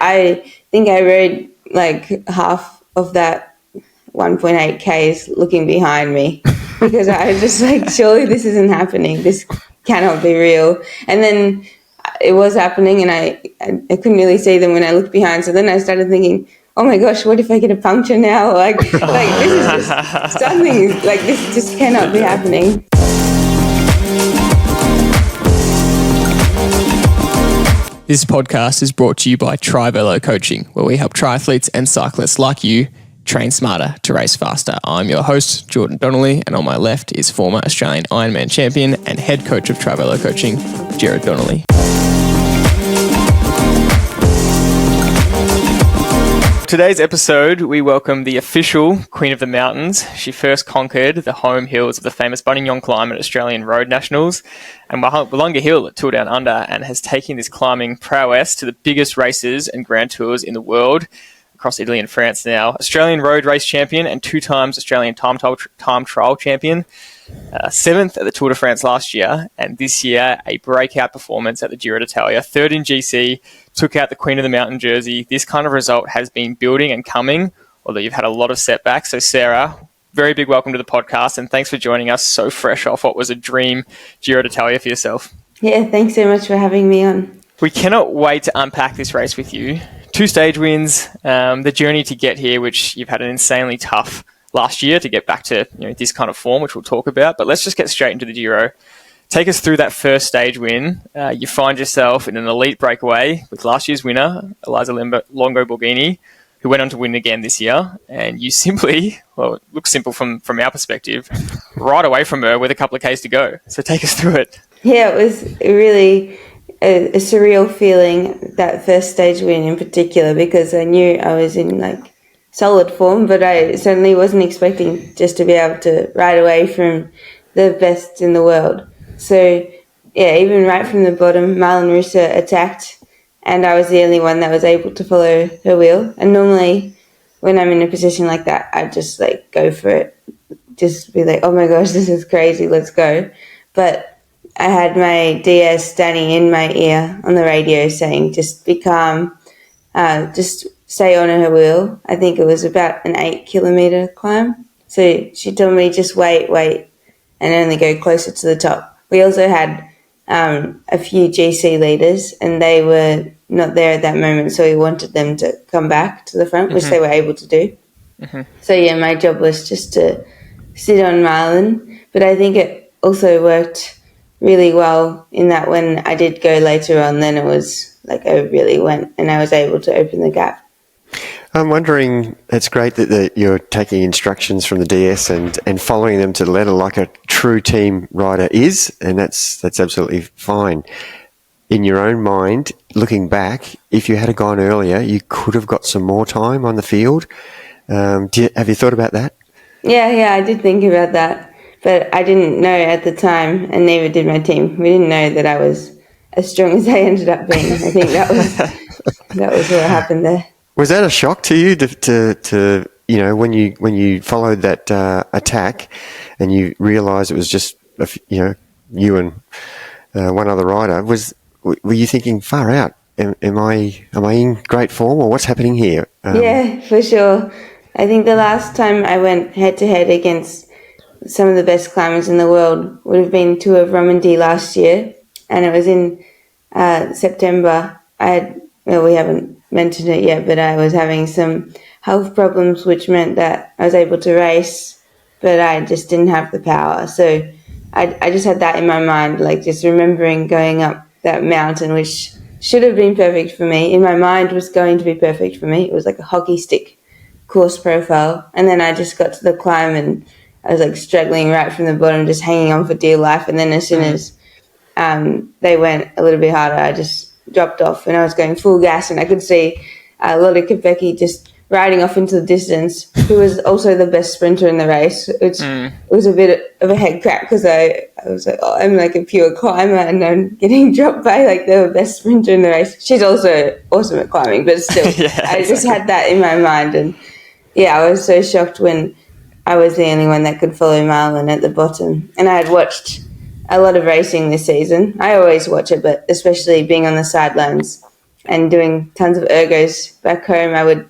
I think I rode like half of that 1.8 Ks looking behind me because I was just like, surely this isn't happening. This cannot be real. And then it was happening, and I couldn't really see them when I looked behind. So then I started thinking, oh my gosh, what if I get a puncture now? Like this is just something, like this just cannot be happening. This podcast is brought to you by Tri-Velo Coaching, where we help triathletes and cyclists like you train smarter to race faster. I'm your host, Jordan Donnelly, and on my left is former Australian Ironman Champion and head coach of Tri-Velo Coaching, Gerard Donnelly. Today's episode, we welcome the official Queen of the Mountains. She first conquered the home hills of the famous Buninyong climb at Australian Road Nationals and Willunga Hill at Tour Down Under, and has taken this climbing prowess to the biggest races and Grand Tours in the world across Italy and France now. Australian Road Race Champion and 2 times Australian Time Trial Champion. 7th at the Tour de France last year, and this year a breakout performance at the Giro D'Italia. 3rd in GC, took out the Queen of the Mountain jersey. This kind of result has been building and coming, although you've had a lot of setbacks. So Sarah, very big welcome to the podcast, and thanks for joining us so fresh off what was a dream Giro D'Italia for yourself. Yeah, thanks so much for having me on. We cannot wait to unpack this race with you. 2 stage wins, the journey to get here, which you've had an insanely tough last year to get back to this kind of form, which we'll talk about. But let's just get straight into the Giro. Take us through that first stage win. You find yourself in an elite breakaway with last year's winner, Elisa Longo Borghini, who went on to win again this year. And you simply, well, it looks simple from our perspective, right away from her with a couple of Ks to go. So take us through it. Yeah, it was really a surreal feeling, that first stage win in particular, because I knew I was in solid form, but I certainly wasn't expecting just to be able to ride away from the best in the world. So, yeah, even right from the bottom, Marlon Russo attacked, and I was the only one that was able to follow her wheel. And normally, when I'm in a position like that, I just go for it. Just be like, oh my gosh, this is crazy, let's go. But I had my DS standing in my ear on the radio saying, just be calm, just stay on her wheel. I think it was about an 8-kilometre climb. So she told me just wait, and only go closer to the top. We also had a few GC leaders, and they were not there at that moment, so we wanted them to come back to the front, which they were able to do. So, yeah, my job was just to sit on Marlon. But I think it also worked really well in that when I did go later on, then it was I really went, and I was able to open the gap. I'm wondering, it's great that you're taking instructions from the DS and following them to the letter like a true team rider is, and that's absolutely fine. In your own mind, looking back, if you had gone earlier, you could have got some more time on the field. Have you thought about that? Yeah, I did think about that, but I didn't know at the time, and neither did my team. We didn't know that I was as strong as I ended up being. I think that was what happened there. Was that a shock to you to when you followed that attack and you realised it was just you and one other rider? Were you thinking, far out? Am I in great form, or what's happening here? Yeah, for sure. I think the last time I went head to head against some of the best climbers in the world would have been Tour of Romandie last year, and it was in September. We haven't mentioned it yet, but I was having some health problems, which meant that I was able to race, but I just didn't have the power. So I just had that in my mind, just remembering going up that mountain, which should have been perfect for me. In my mind, was going to be perfect for me. It was like a hockey stick course profile. And then I just got to the climb and I was struggling right from the bottom, just hanging on for dear life. And then as soon as they went a little bit harder, I just dropped off, and I was going full gas, and I could see Lotte Kopecky just riding off into the distance, who was also the best sprinter in the race, which was a bit of a head crack because I was like, I'm a pure climber, and I'm getting dropped by the best sprinter in the race. She's also awesome at climbing, but still, I just had that in my mind, and I was so shocked when I was the only one that could follow Marlon at the bottom, and I had watched a lot of racing this season. I always watch it, but especially being on the sidelines, and doing tons of ergos back home. I would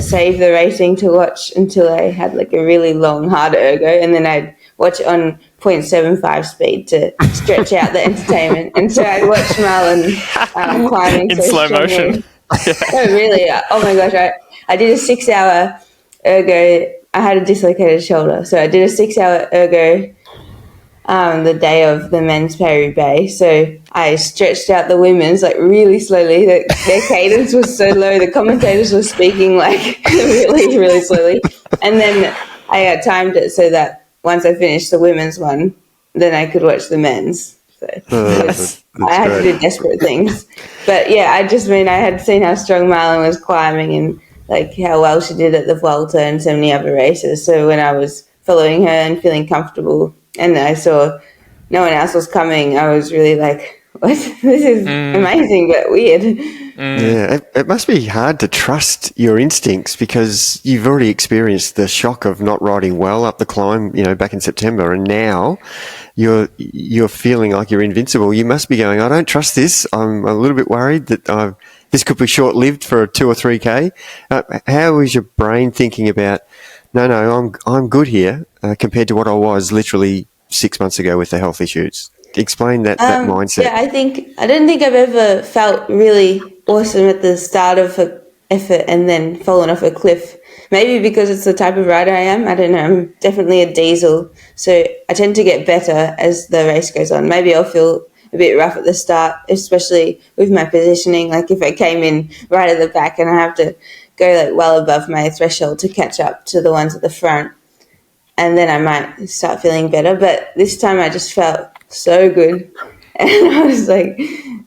save the racing to watch until I had like a really long, hard ergo, and then I'd watch it on 0.75 speed to stretch out the entertainment. And so I'd watch Marlon climbing In so slow strongly. motion. Oh, really? Oh my gosh. I did a 6-hour ergo. I had a dislocated shoulder. So I did a 6-hour ergo the day of the men's Paris-Roubaix. So I stretched out the women's like really slowly. Their cadence was so low. The commentators were speaking like really, really slowly. And then I timed it so that once I finished the women's one, then I could watch the men's. So that's I had to great. do desperate things. But yeah, I had seen how strong Marlon was climbing and like how well she did at the Vuelta and so many other races. So when I was following her and feeling comfortable and I saw no one else was coming, I was really like, what? This is amazing but weird. Yeah, it must be hard to trust your instincts because you've already experienced the shock of not riding well up the climb, back in September, and now you're feeling like you're invincible. You must be going, I don't trust this. I'm a little bit worried that this could be short-lived for a 2 or 3K. How is your brain thinking about, no, I'm good here compared to what I was literally 6 months ago with the health issues? Explain that mindset. Yeah, I don't think I've ever felt really awesome at the start of an effort and then fallen off a cliff. Maybe because it's the type of rider I am. I don't know. I'm definitely a diesel. So I tend to get better as the race goes on. Maybe I'll feel a bit rough at the start, especially with my positioning. Like if I came in right at the back and I have to go like well above my threshold to catch up to the ones at the front. And then I might start feeling better. But this time I just felt so good. And I was like,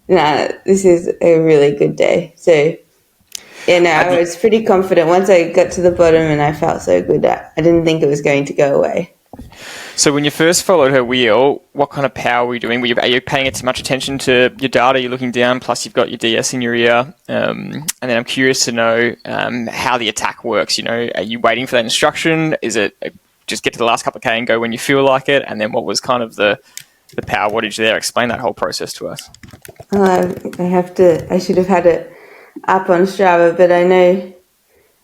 nah, this is a really good day. So, yeah, I was pretty confident once I got to the bottom and I felt so good. I didn't think it was going to go away. So when you first followed her wheel, what kind of power were you doing? Are you paying it much attention to your data? You're looking down, plus you've got your DS in your ear. And then I'm curious to know how the attack works. Are you waiting for that instruction? Is it just get to the last couple of K and go when you feel like it? And then what was kind of the power wattage there? Explain that whole process to us. I should have had it up on Strava, but I know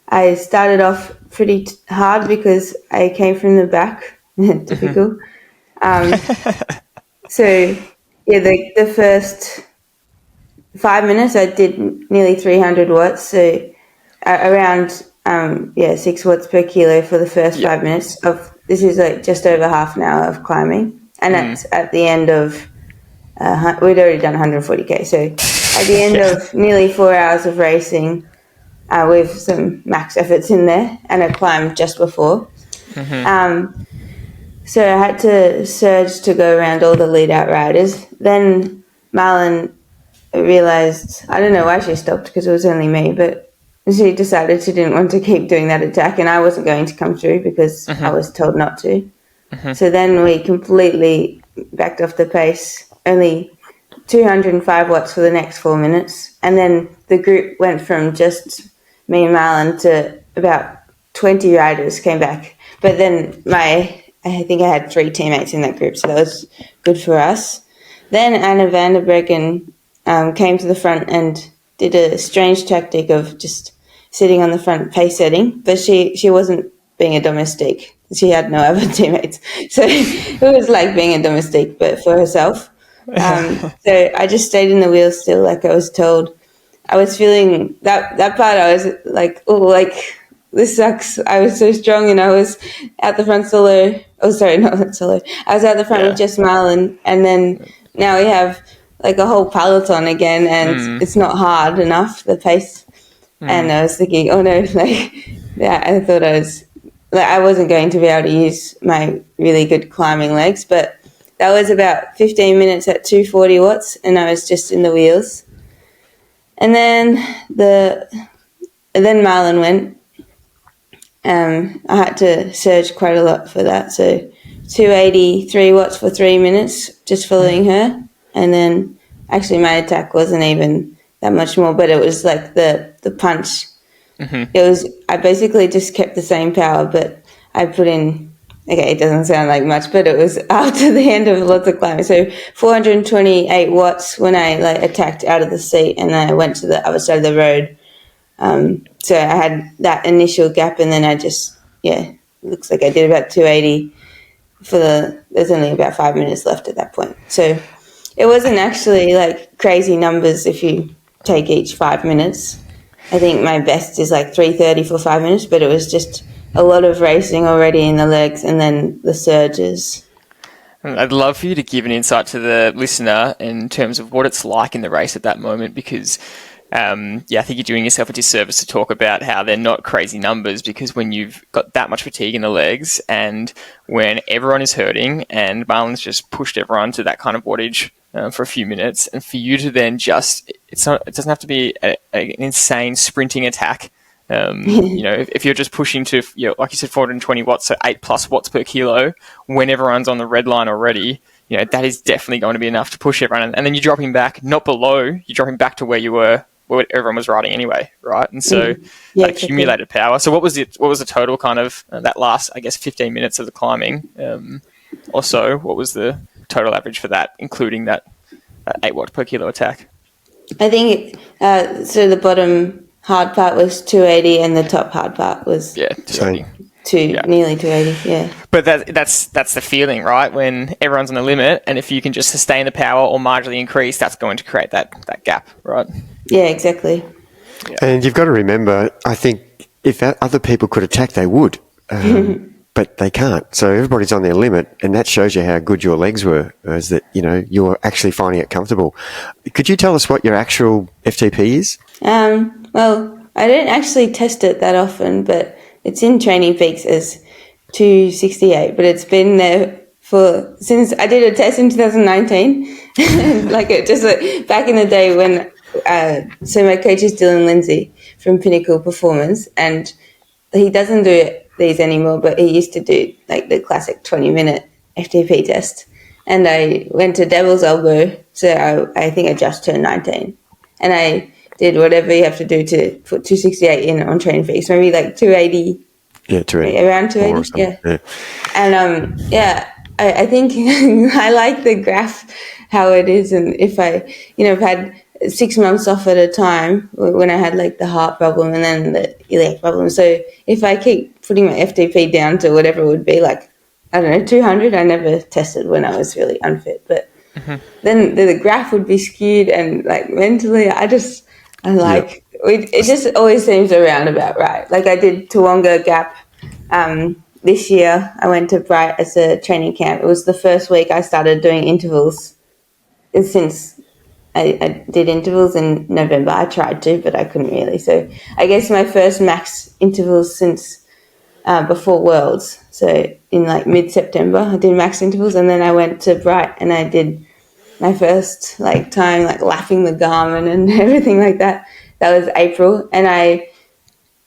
I started off pretty hard because I came from the back. Typical. So yeah, the first 5 minutes I did nearly 300 watts, so around 6 watts per kilo for the first 5 minutes of this is like just over half an hour of climbing, and that's at the end of we'd already done 140k, so at the end of nearly 4 hours of racing with some max efforts in there and a climb just before. So I had to surge to go around all the lead-out riders. Then Marlon realised, I don't know why she stopped because it was only me, but she decided she didn't want to keep doing that attack and I wasn't going to come through because I was told not to. So then we completely backed off the pace, only 205 watts for the next 4 minutes. And then the group went from just me and Marlon to about 20 riders came back. But then I think I had 3 teammates in that group, so that was good for us. Then Anna van der Breggen came to the front and did a strange tactic of just sitting on the front pace setting, but she wasn't being a domestique. She had no other teammates. So it was like being a domestique, but for herself. So I just stayed in the wheels still, like I was told. I was feeling that part, I was like, oh, like, this sucks. I was so strong and I was out the front solo. Oh, sorry, not solo. I was out the front with just Marlon, and then now we have like a whole peloton again, and it's not hard enough, the pace. And I was thinking, oh no, like, yeah, I thought I wasn't going to be able to use my really good climbing legs, but that was about 15 minutes at 240 watts, and I was just in the wheels. And then Marlon went. I had to surge quite a lot for that, so 283 watts for 3 minutes just following her, and then actually my attack wasn't even that much more, but it was like the punch. It was, I basically just kept the same power, but I put in okay, it doesn't sound like much, but it was after the end of lots of climbing. So 428 watts when I like attacked out of the seat and I went to the other side of the road. So I had that initial gap, and then I just, looks like I did about 280 there's only about 5 minutes left at that point. So it wasn't actually like crazy numbers if you take each 5 minutes. I think my best is like 3:30 for 5 minutes, but it was just a lot of racing already in the legs and then the surges. I'd love for you to give an insight to the listener in terms of what it's like in the race at that moment, because I think you're doing yourself a disservice to talk about how they're not crazy numbers, because when you've got that much fatigue in the legs and when everyone is hurting and Marlon's just pushed everyone to that kind of wattage for a few minutes, and for you to then it doesn't have to be an insane sprinting attack. If you're just pushing to, like you said, 420 watts, so 8+ watts per kilo, when everyone's on the red line already, that is definitely going to be enough to push everyone. And then you're dropping back, not below, you're dropping back to where you were, where everyone was riding anyway, right? And so that accumulated power. So what was the total kind of that last, I guess, 15 minutes of the climbing or so? What was the total average for that, including that 8 watt per kilo attack? I think so. The bottom hard part was 280, and the top hard part was 280. Nearly 280. Yeah. But that's the feeling, right? When everyone's on the limit, and if you can just sustain the power or marginally increase, that's going to create that gap, right? Yeah, exactly. Yeah. And you've got to remember, I think if other people could attack, they would, but they can't. So everybody's on their limit, and that shows you how good your legs were, is that, you're actually finding it comfortable. Could you tell us what your actual FTP is? Well, I don't actually test it that often, but it's in Training Peaks as 268, but it's been there since I did a test in 2019, back in the day when, so my coach is Dylan Lindsay from Pinnacle Performance, and he doesn't do these anymore, but he used to do like the classic 20-minute FTP test. And I went to Devil's Elbow, so I think I just turned 19, and I did whatever you have to do to put 268 in on Training Peaks, maybe like 280. Yeah, 280. Around 280, yeah. And I think I like the graph, how it is, and if I've had 6 months off at a time when I had like the heart problem and then the iliac problem. So if I keep putting my FTP down to whatever it would be, like, I don't know, 200, I never tested when I was really unfit, but then the graph would be skewed, and like mentally, it just always seems around about right. Like I did Toowoomba Gap this year. I went to Bright as a training camp. It was the first week I started doing intervals. Since I did intervals in November, I tried to, but I couldn't really. So I guess my first max intervals since before Worlds. So in like mid-September, I did max intervals, and then I went to Bright and I did my first time lapping the Garmin and everything like that. That was April, and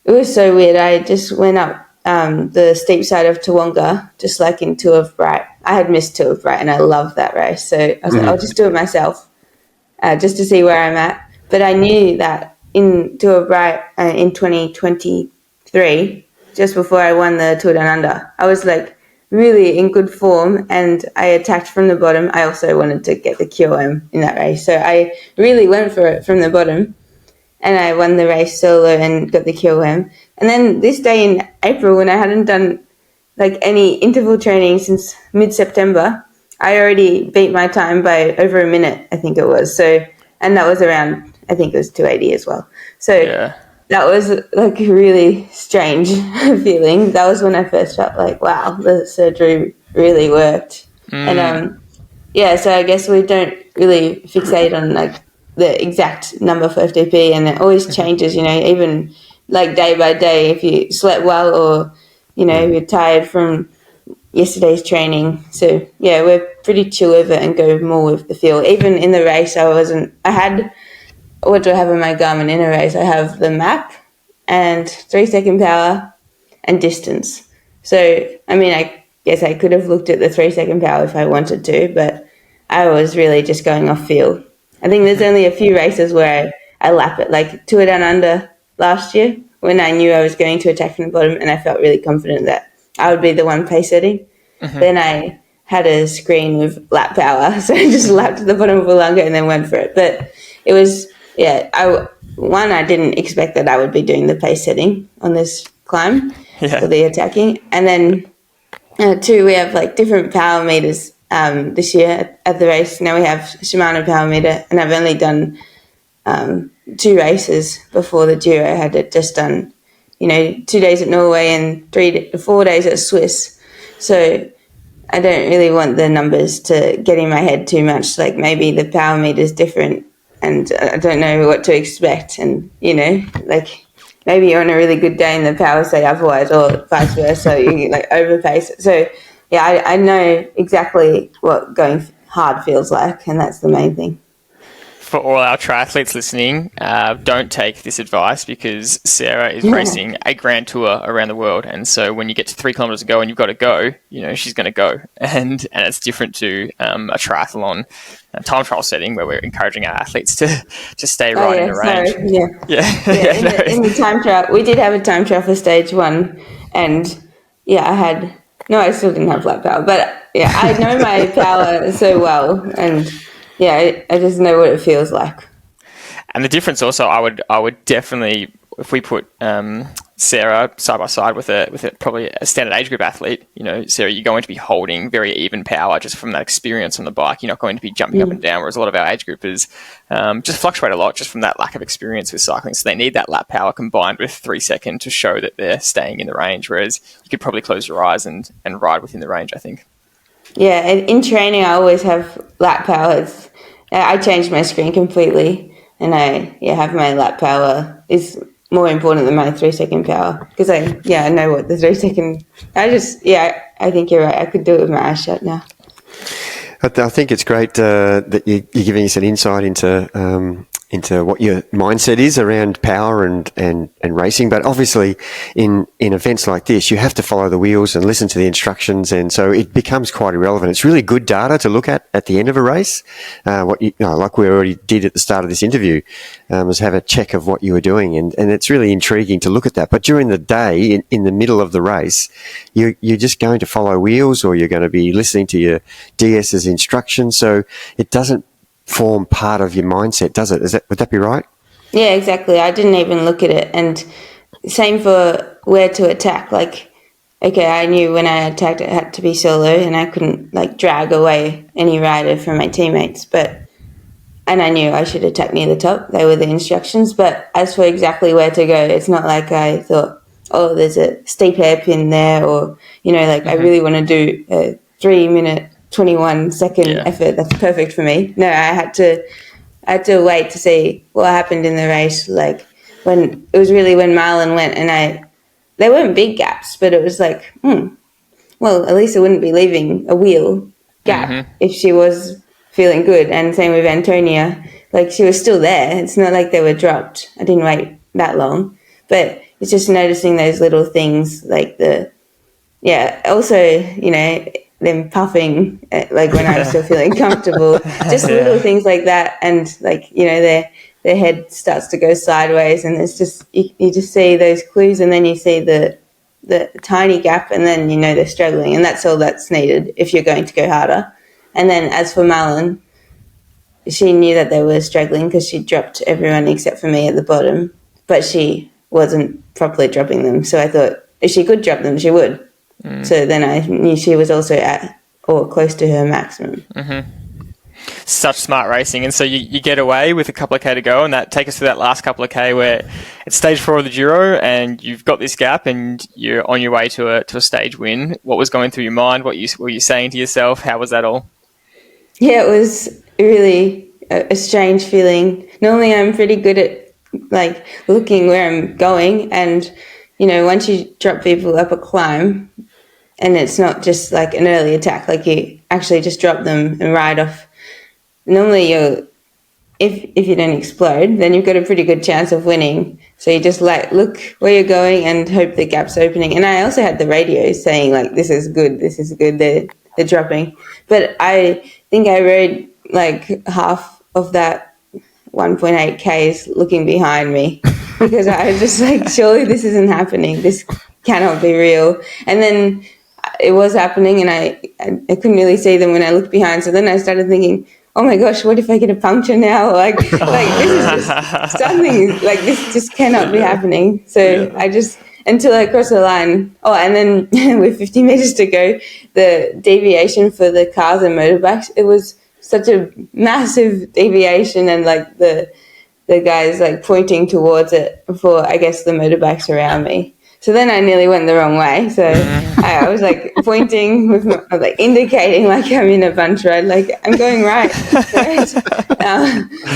it was so weird. I just went up the steep side of Toowoomba, just like in Tour of Bright. I had missed Tour of Bright, and I loved that race, so I was like, I'll just do it myself, just to see where I'm at. But I knew that in Tour of Bright in 2023, just before I won the Tour Down Under, I was like really in good form, and I attacked from the bottom. I also wanted to get the QOM in that race, so I really went for it from the bottom, and I won the race solo and got the QOM. And then this day in April, when I hadn't done any interval training since mid-September, I already beat my time by over a minute, I think it was. So, and that was around, I think it was 280 as well. So that was a really strange feeling. That was when I first felt wow, the surgery really worked. And so I guess we don't really fixate on the exact number for FTP, and it always changes, even day by day, if you slept well or, you're tired from yesterday's training. So, we're pretty chill with it and go more with the feel. Even in the race, what do I have in my Garmin in a race? I have the map and 3-second power and distance. So, I guess I could have looked at the 3-second power if I wanted to, but I was really just going off feel. I think there's only a few races where I lap it, like Tour Down Under last year, when I knew I was going to attack from the bottom, and I felt really confident that I would be the one pace setting. then I had a screen with lap power, so I just lapped to the bottom of Willunga and then went for it. But it was, I didn't expect that I would be doing the pace setting on this climb or the attacking. And then 2, we have like different power meters this year at the race. Now we have Shimano power meter, and I've only done 2 races before the Giro. I had just done, 2 days at Norway and 4 days at Swiss. So I don't really want the numbers to get in my head too much. Like maybe the power meter is different and I don't know what to expect. And, like maybe you're on a really good day and the power say otherwise, or vice versa, you like overpace it. So yeah, I know exactly what going hard feels like, and that's the main thing. For all our triathletes listening, don't take this advice, because Sarah is racing a grand tour around the world. And so when you get to 3 kilometers to go and you've got to go, she's going to go. And it's different to a triathlon time trial setting where we're encouraging our athletes to stay right in the range. In the time trial, we did have a time trial for stage 1. And I still didn't have lap power. But I know my power so well. And I just know what it feels like. And the difference also, I would definitely, if we put Sarah side by side with a probably a standard age group athlete, Sarah, you're going to be holding very even power just from that experience on the bike. You're not going to be jumping up and down, whereas a lot of our age groupers just fluctuate a lot just from that lack of experience with cycling. So they need that lap power combined with 3 second to show that they're staying in the range, whereas you could probably close your eyes and ride within the range, I think. Yeah, and in training, I always have lap power. I changed my screen completely, and I have my lap power is more important than my 3 second power, because I know what the 3 second. I think you're right. I could do it with my eyes shut now. I think it's great that you're giving us an insight into what your mindset is around power and racing. But obviously in events like this, you have to follow the wheels and listen to the instructions. And so it becomes quite irrelevant. It's really good data to look at the end of a race. Like we already did at the start of this interview, was have a check of what you were doing. And it's really intriguing to look at that. But during the day, in the middle of the race, you're just going to follow wheels, or you're going to be listening to your DS's instructions. So it doesn't form part of your mindset, does it? Would that be right? Yeah, exactly. I didn't even look at it. And same for where to attack. Like, okay, I knew when I attacked it had to be solo, and I couldn't like drag away any rider from my teammates. And I knew I should attack near the top. They were the instructions. But as for exactly where to go, it's not like I thought, oh, there's a steep hairpin there, or I really want to do a 3-minute 21-second effort. That's perfect for me. No, I had to wait to see what happened in the race. Like when Marlon went, and they weren't big gaps, but it was like, well, Elisa wouldn't be leaving a wheel gap if she was feeling good. And same with Antonia, like she was still there. It's not like they were dropped. I didn't wait that long, but it's just noticing those little things, like also, them puffing, like when I was still feeling comfortable, just little things like that. And like, their head starts to go sideways, and it's just, you just see those clues, and then you see the tiny gap, and then, they're struggling, and that's all that's needed if you're going to go harder. And then as for Marlon, she knew that they were struggling because she dropped everyone except for me at the bottom, but she wasn't properly dropping them. So I thought if she could drop them, she would. So then I knew she was also at or close to her maximum. Such smart racing. And so you get away with a couple of K to go, and that take us to that last couple of K where it's stage 4 of the Giro, and you've got this gap and you're on your way to a stage win. What was going through your mind? What were you saying to yourself? How was that all? Yeah, it was really a strange feeling. Normally I'm pretty good at like looking where I'm going, and once you drop people up a climb, and it's not just like an early attack, like you actually just drop them and ride off. Normally if you don't explode, then you've got a pretty good chance of winning. So you just like look where you're going and hope the gap's opening. And I also had the radio saying like, this is good, they're dropping. But I think I rode like half of that 1.8 Ks looking behind me, because I was just like, surely this isn't happening. This cannot be real. And then it was happening, and I couldn't really see them when I looked behind. So then I started thinking, oh my gosh, what if I get a puncture now? Like this is just something, like this just cannot be happening. So I just, until I crossed the line. Oh, and then with 50 meters to go, the deviation for the cars and motorbikes, it was such a massive deviation, and like the guys like pointing towards it for, I guess, the motorbikes around me. So then I nearly went the wrong way. So I was like pointing with like indicating like I'm in a bunch ride, like I'm going right. So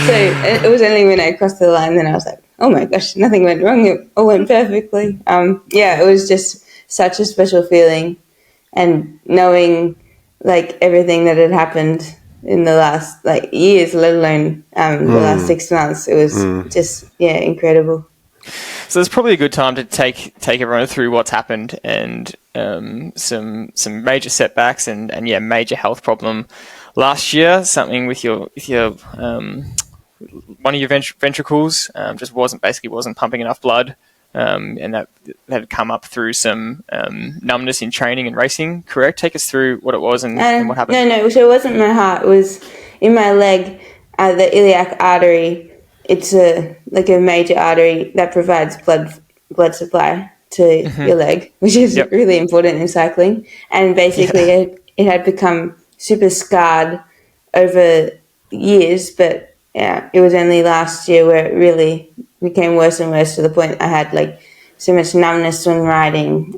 it was only when I crossed the line then I was like, oh my gosh, nothing went wrong. It all went perfectly. It was just such a special feeling, and knowing like everything that had happened in the last like years, let alone the last 6 months, it was just incredible. So it's probably a good time to take everyone through what's happened, and some major setbacks and major health problem last year. Something with your one of your ventricles just wasn't pumping enough blood, and that had come up through some numbness in training and racing. Correct? Take us through what it was and what happened. No. So it wasn't my heart. It was in my leg, the iliac artery. It's a major artery that provides blood supply to your leg, which is really important in cycling. And basically it had become super scarred over years, but it was only last year where it really became worse and worse, to the point I had like so much numbness when riding,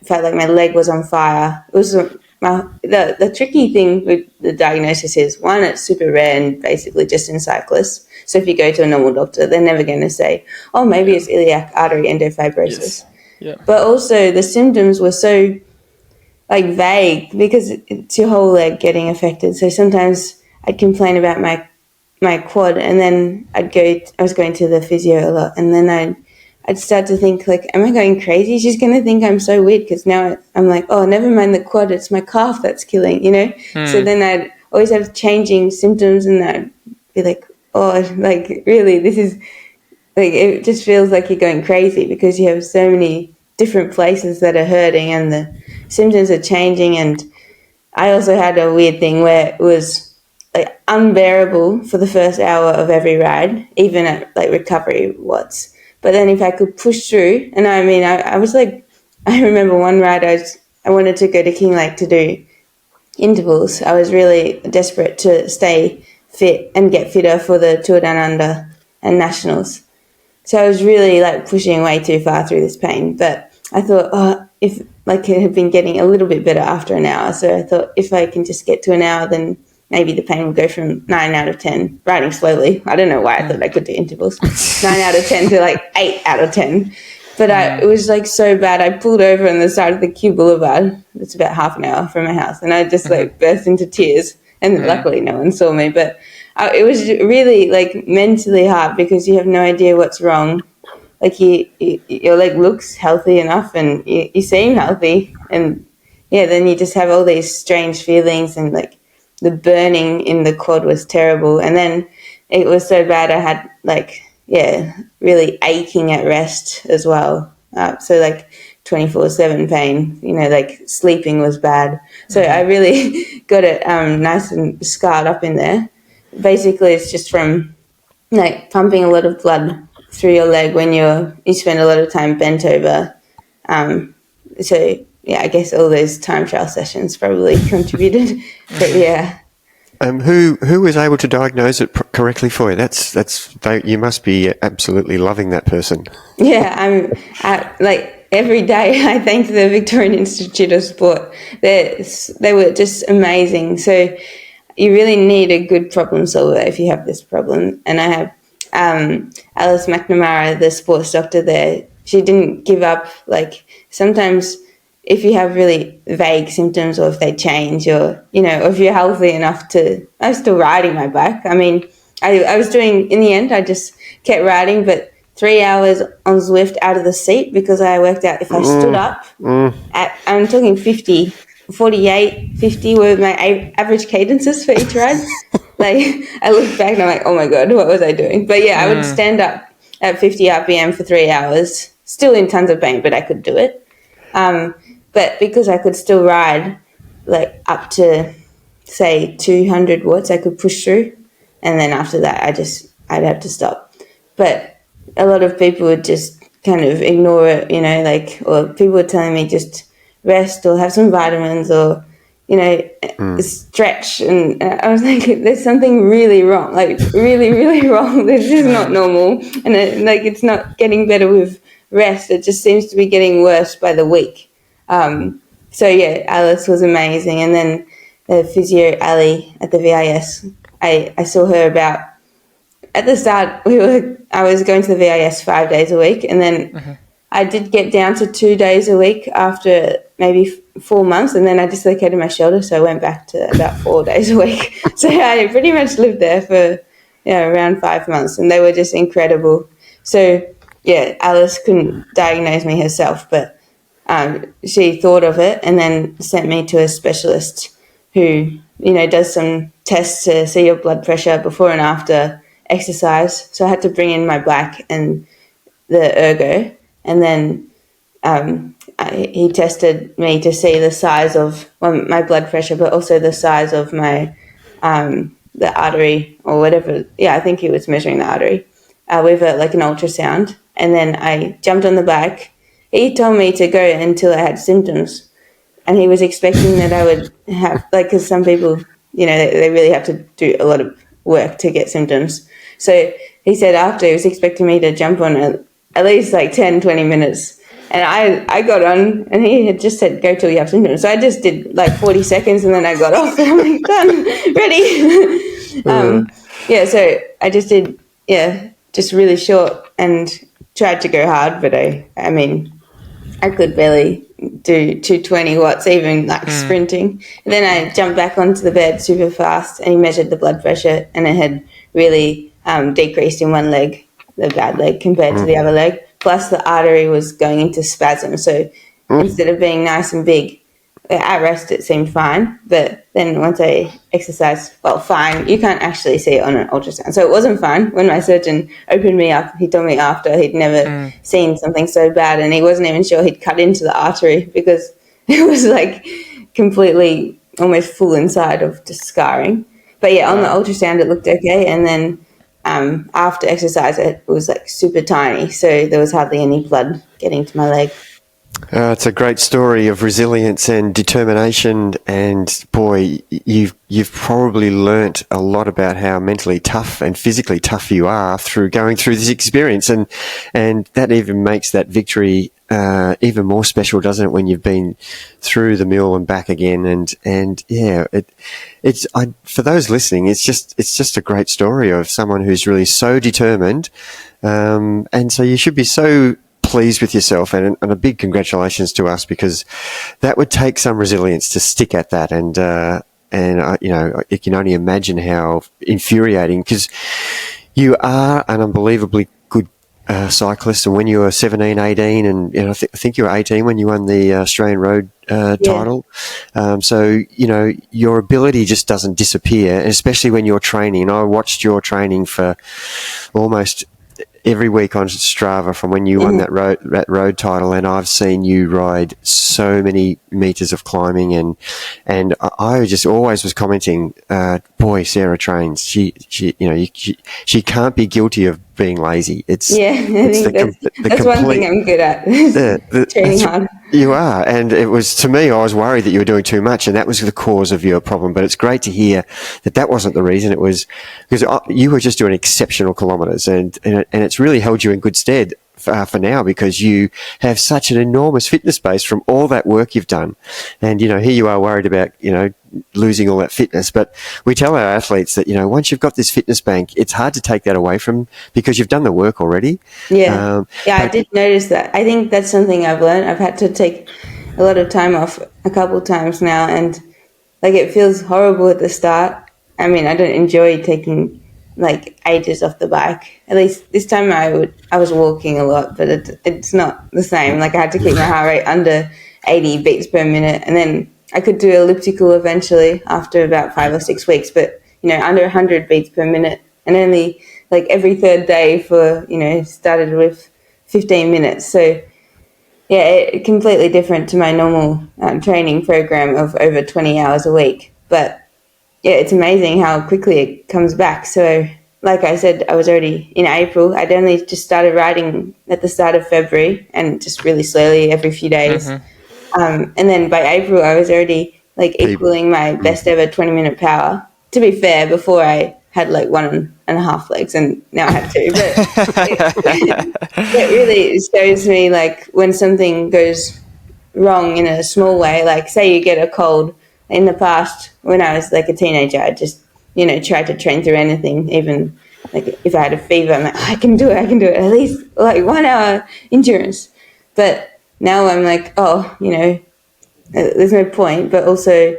felt like my leg was on fire. It was the tricky thing with the diagnosis is, one, it's super rare and basically just in cyclists. So if you go to a normal doctor, they're never going to say, oh, maybe it's iliac artery endofibrosis. Yes. Yeah. But also the symptoms were so like vague because it's your whole leg getting affected. So sometimes I'd complain about my quad, and then I was going to the physio a lot, and then I'd start to think like, am I going crazy? She's going to think I'm so weird, because now I'm like, oh, never mind the quad, it's my calf that's killing, you know? So then I'd always have changing symptoms, and I'd be like, oh, like really, this is like, it just feels like you're going crazy because you have so many different places that are hurting and the symptoms are changing. And I also had a weird thing where it was like unbearable for the first hour of every ride, even at like recovery watts. But then if I could push through, and I mean, I was like, I remember one ride I wanted to go to Kinglake to do intervals. I was really desperate to stay fit and get fitter for the Tour Down Under and Nationals. So I was really like pushing way too far through this pain. But I thought, if like it had been getting a little bit better after an hour. So I thought if I can just get to an hour, then maybe the pain will go from 9 out of 10, riding slowly. I don't know why I thought I could do intervals. 9 out of 10 to like 8 out of 10. But it was like so bad. I pulled over on the side of the Q Boulevard. It's about half an hour from my house. And I just like burst into tears. And luckily no one saw me. But it was really like mentally hard because you have no idea what's wrong. Like your leg looks healthy enough and you seem healthy. And then you just have all these strange feelings, and like the burning in the quad was terrible. And then it was so bad I had like, really aching at rest as well. So like 24/7 pain, like sleeping was bad. So I really got it nice and scarred up in there. Basically, it's just from like pumping a lot of blood through your leg when you spend a lot of time bent over. I guess all those time trial sessions probably contributed. But who was able to diagnose it correctly for you? You must be absolutely loving that person. Yeah, like every day I thank the Victorian Institute of Sport. They were just amazing. So you really need a good problem solver if you have this problem. And I have Alice McNamara, the sports doctor there. She didn't give up. Like sometimes if you have really vague symptoms, or if they change, or, if you're healthy enough I was still riding my bike. I mean, I was doing, in the end, I just kept riding, but 3 hours on Zwift out of the seat, because I worked out if I stood up I'm talking 50, 48, 50 were my average cadences for each ride. Like I look back and I'm like, oh my God, what was I doing? But I would stand up at 50 RPM for 3 hours, still in tons of pain, but I could do it. But because I could still ride like up to, say, 200 watts, I could push through. And then after that, I'd have to stop. But a lot of people would just kind of ignore it, you know, like, or people were telling me just rest or have some vitamins or, you know, stretch. And I was like, there's something really wrong, like really, really wrong. This is not normal. And it's not getting better with rest. It just seems to be getting worse by the week. So yeah, Alice was amazing. And then the physio Ali at the VIS, I saw her about, at the start I was going to the VIS 5 days a week, and then I did get down to 2 days a week after maybe 4 months, and then I dislocated my shoulder, so I went back to about 4 days a week. So I pretty much lived there for around 5 months, and they were just incredible. So yeah, Alice couldn't diagnose me herself, but she thought of it and then sent me to a specialist who, you know, does some tests to see your blood pressure before and after exercise. So I had to bring in my black and the ergo, and then he tested me to see the size of my blood pressure, but also the size of my the artery or whatever. Yeah, I think he was measuring the artery with an ultrasound. And then I jumped on the bike. He told me to go until I had symptoms, and he was expecting that I would have, because some people, you know, they really have to do a lot of work to get symptoms. So he said after, he was expecting me to jump on at least 10, 20 minutes. And I got on, and he had just said, go till you have symptoms. So I just did 40 seconds, and then I got off, and I'm like, done, ready. So I just did, just really short and tried to go hard, but I mean, I could barely do 220 watts, even sprinting. And then I jumped back onto the bed super fast, and he measured the blood pressure, and it had really decreased in one leg, the bad leg, compared to the other leg. Plus the artery was going into spasm. So instead of being nice and big, at rest it seemed fine. But then once I exercised, fine, you can't actually see it on an ultrasound. So it wasn't fine. When my surgeon opened me up, he told me after he'd never seen something so bad, and he wasn't even sure he'd cut into the artery because it was completely almost full inside of just scarring. But yeah, on the ultrasound it looked okay, and then after exercise it was super tiny, so there was hardly any blood getting to my leg. It's a great story of resilience and determination, and boy, you've probably learnt a lot about how mentally tough and physically tough you are through going through this experience, and that even makes that victory even more special, doesn't it, when you've been through the mill and back again? And yeah, it's for those listening, it's just a great story of someone who's really so determined, and so you should be so pleased with yourself, and a big congratulations to us, because that would take some resilience to stick at that, and you know, you can only imagine how infuriating, because you are an unbelievably good cyclist, and when you were 17, 18, and I think you were 18 when you won the Australian Road title, so you know, your ability just doesn't disappear, especially when you're training. And I watched your training for almost every week on Strava from when you won that road title, and I've seen you ride so many meters of climbing, and I just always was commenting, boy, Sarah trains. She can't be guilty of being lazy. That's one thing I'm good at. Training hard. You are, and it was, to me, I was worried that you were doing too much, and that was the cause of your problem. But it's great to hear that wasn't the reason. It was because you were just doing exceptional kilometres, and it's really held you in good stead for now, because you have such an enormous fitness base from all that work you've done. And you know, here you are worried about, you know, losing all that fitness, but we tell our athletes that, you know, once you've got this fitness bank, it's hard to take that away from, because you've done the work already. I did notice that. I think that's something I've learned. I've had to take a lot of time off a couple of times now, and it feels horrible at the start. I mean, I don't enjoy taking ages off the bike. At least this time I was walking a lot, but it's not the same. I had to keep my heart rate under 80 beats per minute, and then I could do elliptical eventually after about 5 or 6 weeks, but you know, under 100 beats per minute, and only every third day for, you know, started with 15 minutes. So completely different to my normal training program of over 20 hours a week. But yeah, it's amazing how quickly it comes back. So like I said, I was already in April. I'd only just started riding at the start of February and just really slowly every few days. And then by April, I was already like equaling my best ever 20-minute power. To be fair, before I had like 1.5 legs and now I have 2. But it really shows me like when something goes wrong in a small way, like say you get a cold. In the past, when I was like a teenager, I just, tried to train through anything. Even like if I had a fever, I'm like, I can do it. At least like 1 hour endurance. But now I'm like, there's no point. But also,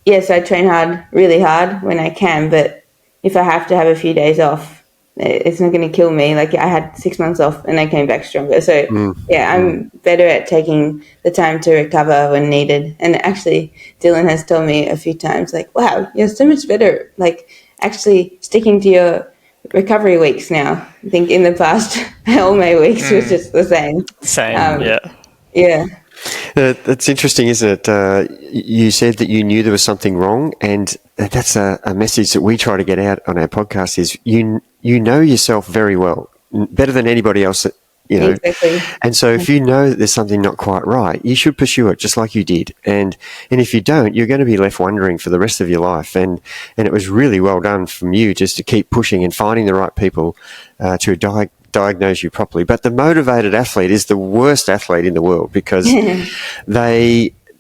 yes, I train really hard when I can. But if I have to have a few days off, it's not going to kill me. Like I had 6 months off and I came back stronger. So I'm better at taking the time to recover when needed. And actually, Dylan has told me a few times, like, wow, you're so much better. Like actually sticking to your recovery weeks now. I think in the past, all my weeks was just the same. Yeah. That's interesting, isn't it? You said that you knew there was something wrong, and that's a message that we try to get out on our podcast is you know yourself very well, better than anybody else that, Exactly. And so if you know that there's something not quite right, you should pursue it just like you did. And if you don't, you're going to be left wondering for the rest of your life. And it was really well done from you just to keep pushing and finding the right people to diagnose you properly. But the motivated athlete is the worst athlete in the world because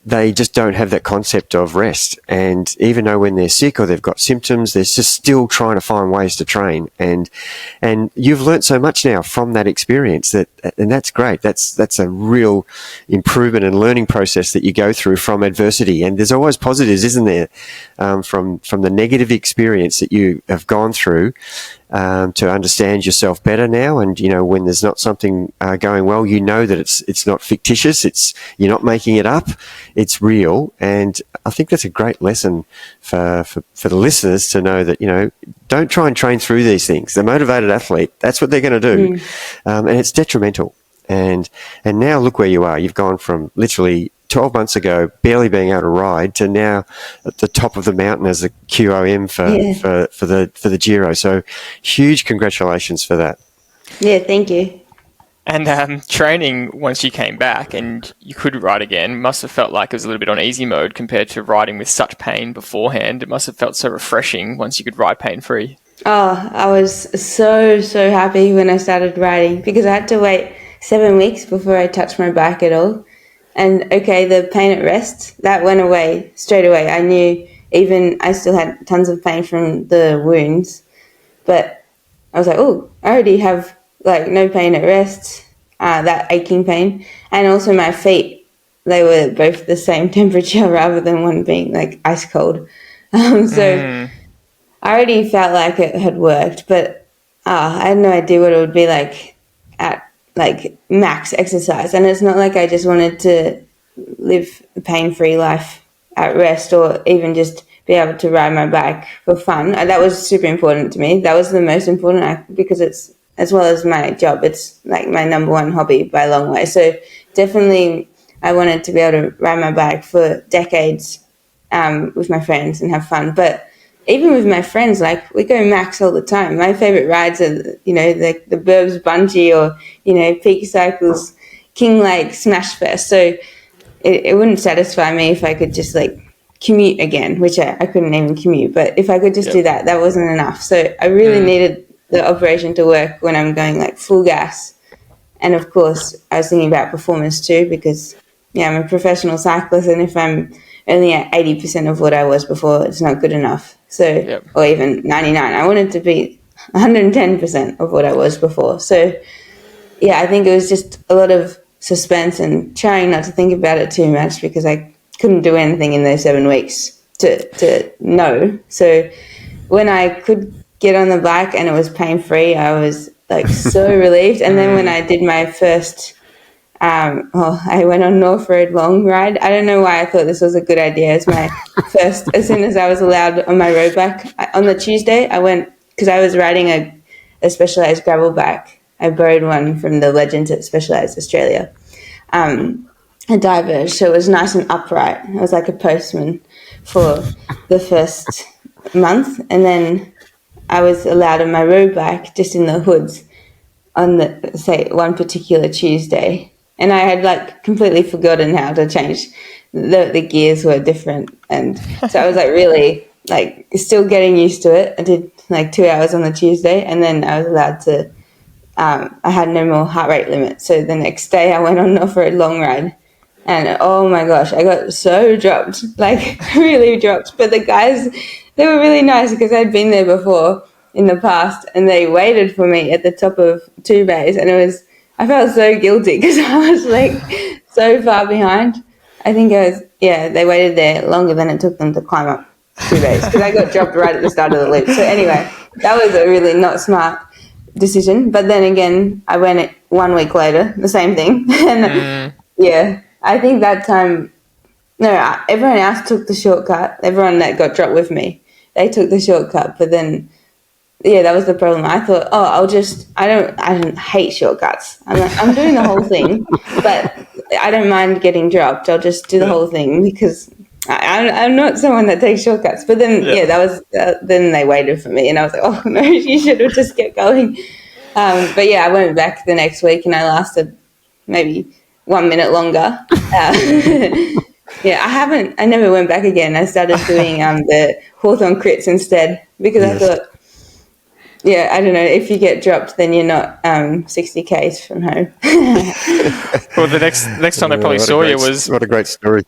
they just don't have that concept of rest. And even though when they're sick or they've got symptoms, they're just still trying to find ways to train. And you've learnt so much now from that experience and that's great. That's a real improvement and learning process that you go through from adversity. And there's always positives, isn't there? From the negative experience that you have gone through, to understand yourself better now. And, when there's not something going well, that it's not fictitious. You're not making it up. It's real. And I think that's a great lesson for the listeners to know that, don't try and train through these things. The motivated athlete, that's what they're going to do. And it's detrimental. And now look where you are. You've gone from literally 12 months ago, barely being able to ride, to now at the top of the mountain as a QOM for the Giro. So huge congratulations for that. Yeah, thank you. And training once you came back and you could ride again must have felt like it was a little bit on easy mode compared to riding with such pain beforehand. It must have felt so refreshing once you could ride pain-free. Oh, I was so happy when I started riding because I had to wait 7 weeks before I touched my bike at all. And okay, the pain at rest, that went away straight away. I knew I still had tons of pain from the wounds, but I was like, oh, I already have like no pain at rest, that aching pain. And also my feet, they were both the same temperature rather than one being like ice cold. I already felt like it had worked, but I had no idea what it would be like at like max exercise. And it's not like I just wanted to live a pain-free life at rest or even just be able to ride my bike for fun. That was super important to me. That was the most important because it's, as well as my job, it's like my number one hobby by a long way. So definitely I wanted to be able to ride my bike for decades with my friends and have fun. But even with my friends, like we go max all the time. My favorite rides are, the Burbs Bungee or, Peak Cycles, King Lake, Smash Fest. So it wouldn't satisfy me if I could just like commute again, which I couldn't even commute. But if I could just do that, that wasn't enough. So I really needed the operation to work when I'm going like full gas. And of course, I was thinking about performance too because, I'm a professional cyclist. And if I'm only at 80% of what I was before, it's not good enough. So, or even 99. I wanted to be 110% of what I was before. So, I think it was just a lot of suspense and trying not to think about it too much because I couldn't do anything in those 7 weeks to know. So when I could get on the bike and it was pain-free, I was like so relieved. And then when I did my first I went on North Road long ride. I don't know why I thought this was a good idea. It's my first, as soon as I was allowed on my road bike. On the Tuesday, I went, because I was riding a Specialized gravel bike. I borrowed one from the legends at Specialized Australia. a diverge, so it was nice and upright. I was like a postman for the first month, and then I was allowed on my road bike just in the hoods on one particular Tuesday, and I had like completely forgotten how to change. The gears were different, and so I was like really like still getting used to it. I did like 2 hours on the Tuesday, and then I was allowed to. I had no more heart rate limit, so the next day I went on an off-road long ride, and oh my gosh, I got so dropped, like really dropped. But the guys, they were really nice because I'd been there before in the past, and they waited for me at the top of 2 bays, and I felt so guilty because I was like so far behind. I think they waited there longer than it took them to climb up 2 bays because I got dropped right at the start of the loop. So anyway, that was a really not smart decision. But then again, I went it 1 week later, the same thing. And I think that time, everyone else took the shortcut. Everyone that got dropped with me, they took the shortcut. But then, that was the problem. I thought, I don't hate shortcuts. I'm doing the whole thing, but I don't mind getting dropped. I'll just do the whole thing because I'm not someone that takes shortcuts. But then, then they waited for me, and I was like, oh no, you should have just kept going. But I went back the next week, and I lasted maybe 1 minute longer. I never went back again. I started doing the Hawthorn crits instead because I thought, I don't know, if you get dropped, then you're not 60 k's from home. Well, the next time I probably saw you was... What a great story.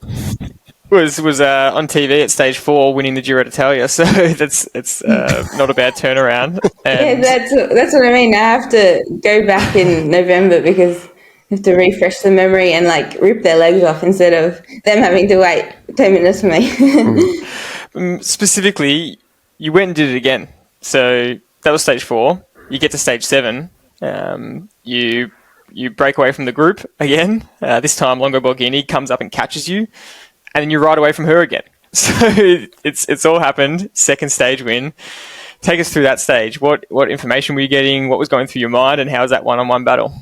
Was on TV at stage 4 winning the Giro D'Italia, so it's not a bad turnaround. And that's what I mean. I have to go back in November because I have to refresh the memory and like rip their legs off instead of them having to wait 10 minutes for me. Specifically, you went and did it again. So that was stage 4. You get to stage 7. You break away from the group again. This time, Longo Borghini comes up and catches you. And then you ride away from her again. So it's all happened. Second stage win. Take us through that stage. What information were you getting? What was going through your mind? And how was that one-on-one battle?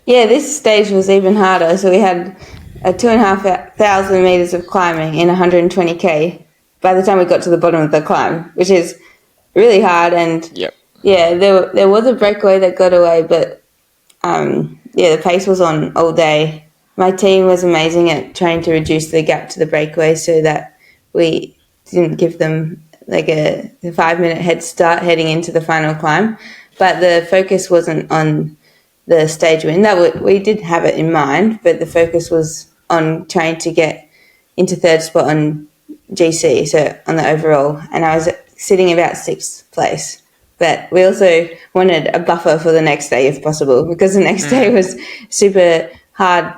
Yeah, this stage was even harder. So we had 2,500 meters of climbing in 120k by the time we got to the bottom of the climb, which is really hard. And there was a breakaway that got away, but the pace was on all day. My team was amazing at trying to reduce the gap to the breakaway so that we didn't give them like a 5-minute head start heading into the final climb. But the focus wasn't on the stage win. We did have it in mind, but the focus was on trying to get into third spot on GC, so on the overall. And I was sitting about 6th place. But we also wanted a buffer for the next day if possible, because the next day was super hard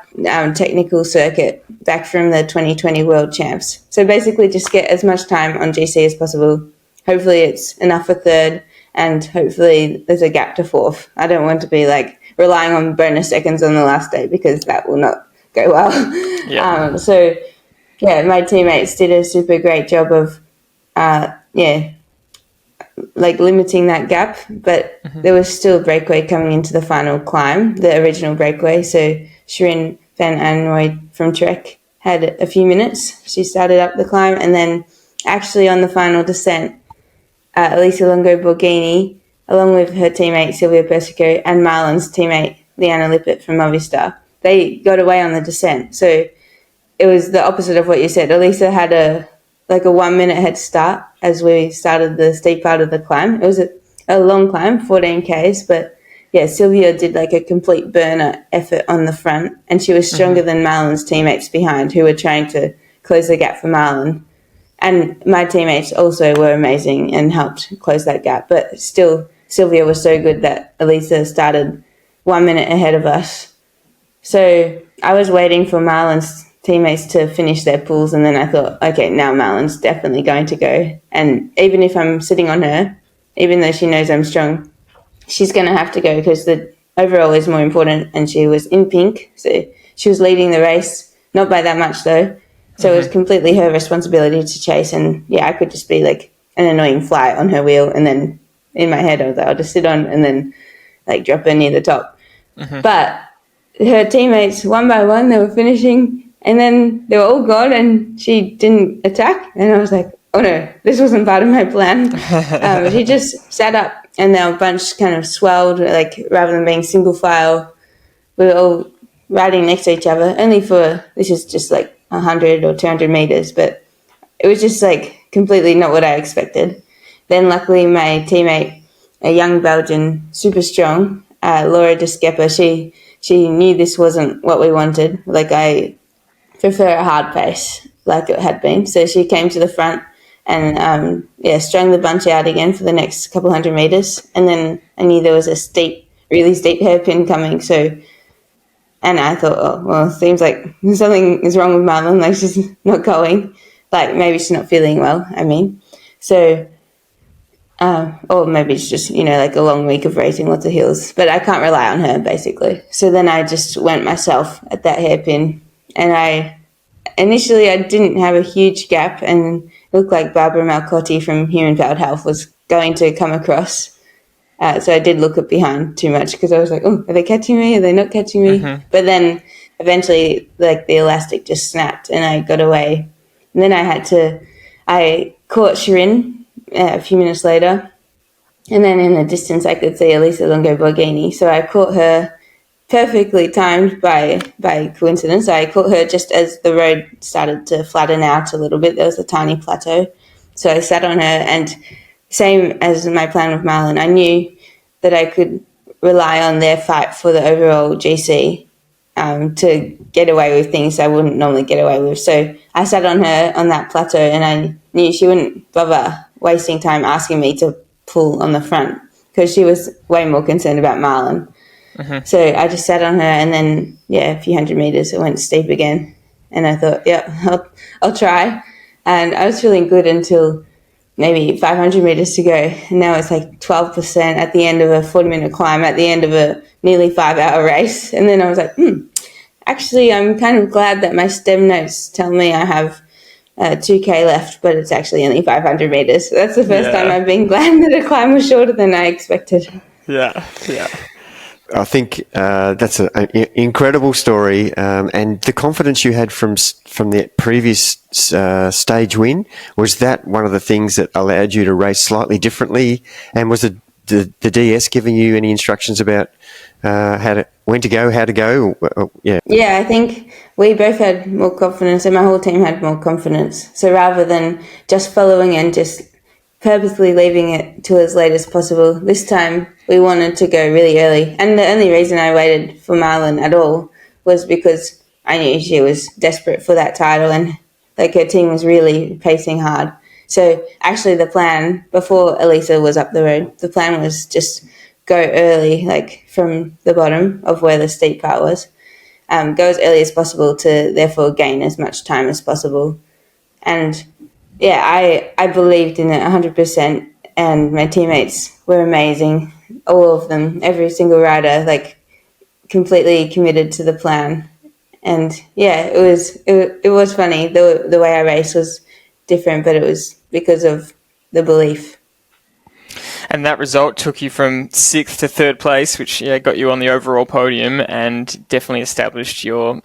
technical circuit back from the 2020 World Champs. So basically just get as much time on GC as possible. Hopefully it's enough for third, and hopefully there's a gap to fourth. I don't want to be like relying on bonus seconds on the last day because that will not go well. My teammates did a super great job of like limiting that gap, but there was still breakaway coming into the final climb, the original breakaway. So Shirin van Anrooy from Trek had a few minutes. She started up the climb, and then actually on the final descent, Elisa Longo Borghini, along with her teammate Silvia Persico and Marlon's teammate Liana Lippert from Movistar, they got away on the descent. So it was the opposite of what you said. Elisa had a 1 minute head start as we started the steep part of the climb. It was a long climb, 14 Ks, but Silvia did like a complete burner effort on the front, and she was stronger than Marlon's teammates behind, who were trying to close the gap for Marlon. And my teammates also were amazing and helped close that gap. But still, Silvia was so good that Elisa started 1 minute ahead of us. So I was waiting for Marlon's teammates to finish their pulls, and then I thought, okay, now Marlon's definitely going to go. And even if I'm sitting on her, even though she knows I'm strong, she's going to have to go because the overall is more important, and she was in pink. So she was leading the race, not by that much though. So it was completely her responsibility to chase. And I could just be like an annoying fly on her wheel. And then in my head, I was like, I'll just sit on and then like drop her near the top. But her teammates, one by one, they were finishing, and then they were all gone, and she didn't attack. And I was like, oh no, this wasn't part of my plan. She just sat up, and our bunch kind of swelled, like rather than being single file, we were all riding next to each other, only for, this is just like 100 or 200 meters, but it was just like completely not what I expected. Then luckily my teammate, a young Belgian, super strong, Laura de Skepper, she knew this wasn't what we wanted. Like, I prefer a hard pace like it had been. So she came to the front and, strung the bunch out again for the next couple hundred meters. And then I knew there was a really steep hairpin coming. So, and I thought, oh, well, it seems like something is wrong with Marlon. Like, she's not going. Like, maybe she's not feeling well, I mean. So, or maybe it's just, like a long week of racing lots of hills. But I can't rely on her, basically. So then I just went myself at that hairpin. And initially I didn't have a huge gap, and it looked like Barbara Malcotti from Human Powered Health was going to come across. So I did look up behind too much, because I was like, oh, are they catching me? Are they not catching me? Mm-hmm. But then eventually, like, the elastic just snapped and I got away. And then I caught Shirin a few minutes later. And then in the distance, I could see Elisa Longo Borghini. So I caught her perfectly timed by coincidence. I caught her just as the road started to flatten out a little bit. There was a tiny plateau. So I sat on her, and same as my plan with Marlon, I knew that I could rely on their fight for the overall GC to get away with things I wouldn't normally get away with. So I sat on her on that plateau, and I knew she wouldn't bother wasting time asking me to pull on the front, because she was way more concerned about Marlon. Mm-hmm. So I just sat on her, and then, a few hundred meters, it went steep again. And I thought, I'll try. And I was feeling good until maybe 500 meters to go. And now it's like 12% at the end of a 40-minute climb, at the end of a nearly 5-hour race. And then I was like, actually, I'm kind of glad that my stem notes tell me I have 2K left, but it's actually only 500 meters. So that's the first time I've been glad that a climb was shorter than I expected. Yeah. I think that's an incredible story, and the confidence you had from the previous stage win, was that one of the things that allowed you to race slightly differently? And was the DS giving you any instructions about when to go, how to go? Yeah, I think we both had more confidence, and my whole team had more confidence. So rather than just following and just purposely leaving it till as late as possible, this time we wanted to go really early. And the only reason I waited for Marlon at all was because I knew she was desperate for that title, and like, her team was really pacing hard. So actually the plan, before Elisa was up the road, the plan was just go early, like from the bottom of where the steep part was, go as early as possible to therefore gain as much time as possible. And I believed in it 100%, and my teammates were amazing. All of them, every single rider, like, completely committed to the plan. And it was funny. The way I raced was different, but it was because of the belief. And that result took you from 6th to 3rd place, which got you on the overall podium, and definitely established your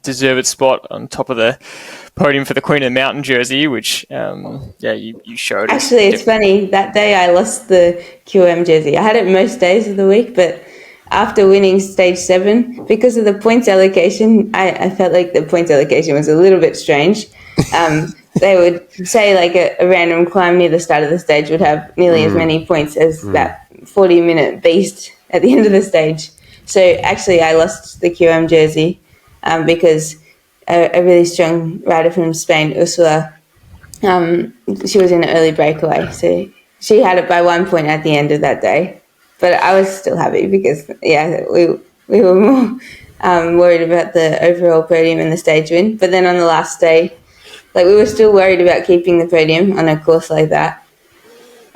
deserved spot on top of the podium for the Queen of the Mountain jersey, which you showed. Actually, it's funny. That day I lost the QOM jersey. I had it most days of the week, but after winning stage 7, because of the points allocation, I felt like the points allocation was a little bit strange. They would say like a random climb near the start of the stage would have nearly as many points as that 40-minute beast at the end of the stage. So actually I lost the QM jersey because a really strong rider from Spain, Ursula, she was in an early breakaway. So she had it by 1 point at the end of that day. But I was still happy because, we were more worried about the overall podium and the stage win. But then on the last day, we were still worried about keeping the podium on a course like that.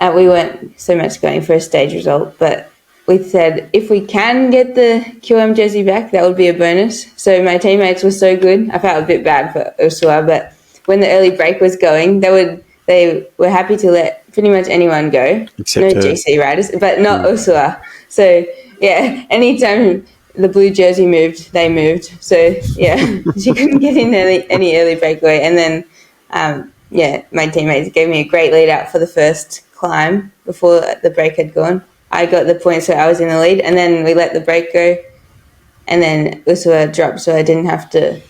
We weren't so much going for a stage result, but we said if we can get the QM jersey back, that would be a bonus. So my teammates were so good. I felt a bit bad for Ursula, but when the early break was going, they were happy to let pretty much anyone go. Except no GC riders, but not Ursula. So anytime the blue jersey moved, they moved. So, yeah, she couldn't get in any early breakaway. And then, my teammates gave me a great lead out for the first climb before the break had gone. I got the point, so I was in the lead. And then we let the break go. And then also a drop, so I didn't have to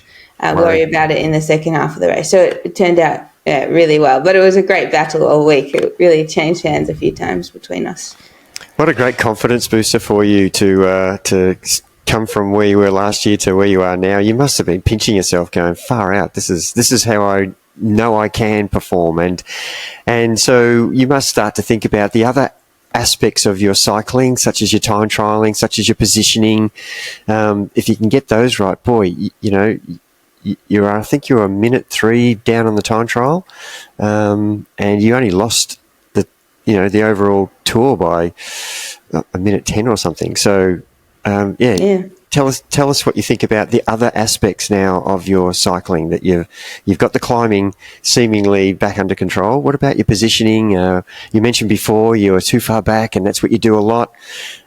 worry about it in the second half of the race. So it turned out really well. But it was a great battle all week. It really changed hands a few times between us. What a great confidence booster for you to come from where you were last year to where you are now. You must have been pinching yourself, going far out. This is how I know I can perform, and so you must start to think about the other aspects of your cycling, such as your time trialing, such as your positioning. If you can get those right, boy, I think you were 1:03 down on the time trial, and you only lost the overall tour by 1:10 or something. So, Tell us what you think about the other aspects now of your cycling, that you've got the climbing seemingly back under control. What about your positioning? You mentioned before you were too far back, and that's what you do a lot.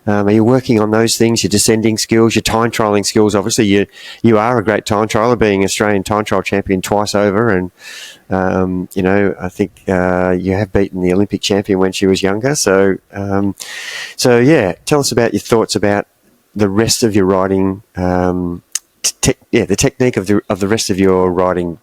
Are you working on those things, your descending skills, your time trialing skills? Obviously, you are a great time trialer, being Australian time trial champion twice over, and I think you have beaten the Olympic champion when she was younger. So tell us about your thoughts about the rest of your riding, the technique of the rest of your riding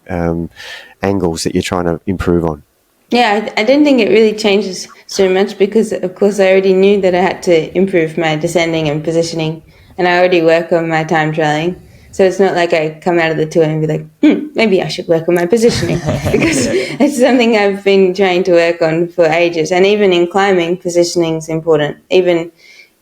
angles that you're trying to improve on. Yeah, I didn't think it really changes so much because, of course, I already knew that I had to improve my descending and positioning, and I already work on my time trialing. So it's not like I come out of the tour and be like, maybe I should work on my positioning, because it's something I've been trying to work on for ages. And even in climbing, positioning is important. Even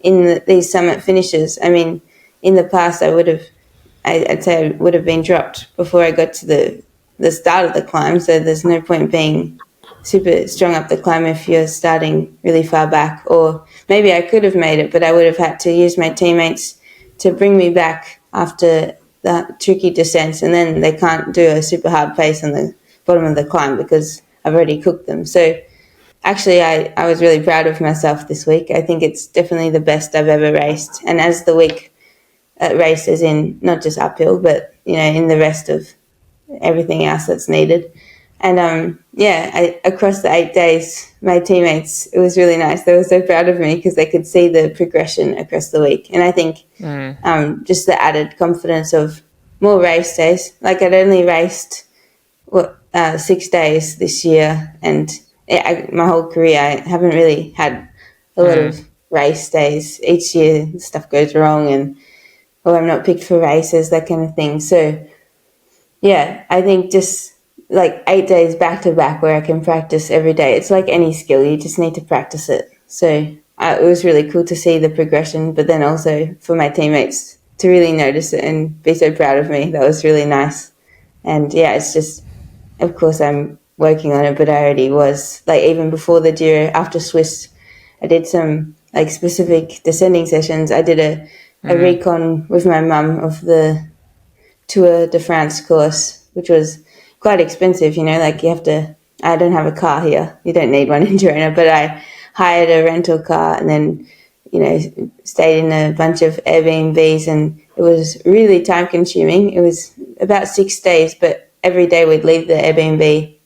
in these summit finishes, I mean, in the past, I'd say I would have been dropped before I got to the start of the climb. So there's no point being super strong up the climb if you're starting really far back. Or maybe I could have made it, but I would have had to use my teammates to bring me back after the tricky descents, and then they can't do a super hard pace on the bottom of the climb because I've already cooked them. So actually, I was really proud of myself this week. I think it's definitely the best I've ever raced. And as the week races in, not just uphill, but, in the rest of everything else that's needed. And, across the 8 days, my teammates, it was really nice. They were so proud of me because they could see the progression across the week. And I think just the added confidence of more race days. Like, I'd only raced 6 days this year, and my whole career, I haven't really had a lot of race days. Each year, stuff goes wrong, or I'm not picked for races, that kind of thing. So, yeah, I think just like 8 days back to back where I can practice every day. It's like any skill, you just need to practice it. So it was really cool to see the progression, but then also for my teammates to really notice it and be so proud of me. That was really nice. And yeah, it's just, of course, I'm working on it, but I already was, like, even before the Giro, after Swiss, I did some like specific descending sessions. I did a recon with my mum of the Tour de France course, which was quite expensive, like you have to, I don't have a car here. You don't need one in Girona, but I hired a rental car and then, stayed in a bunch of Airbnbs, and it was really time consuming. It was about 6 days, but every day we'd leave the Airbnb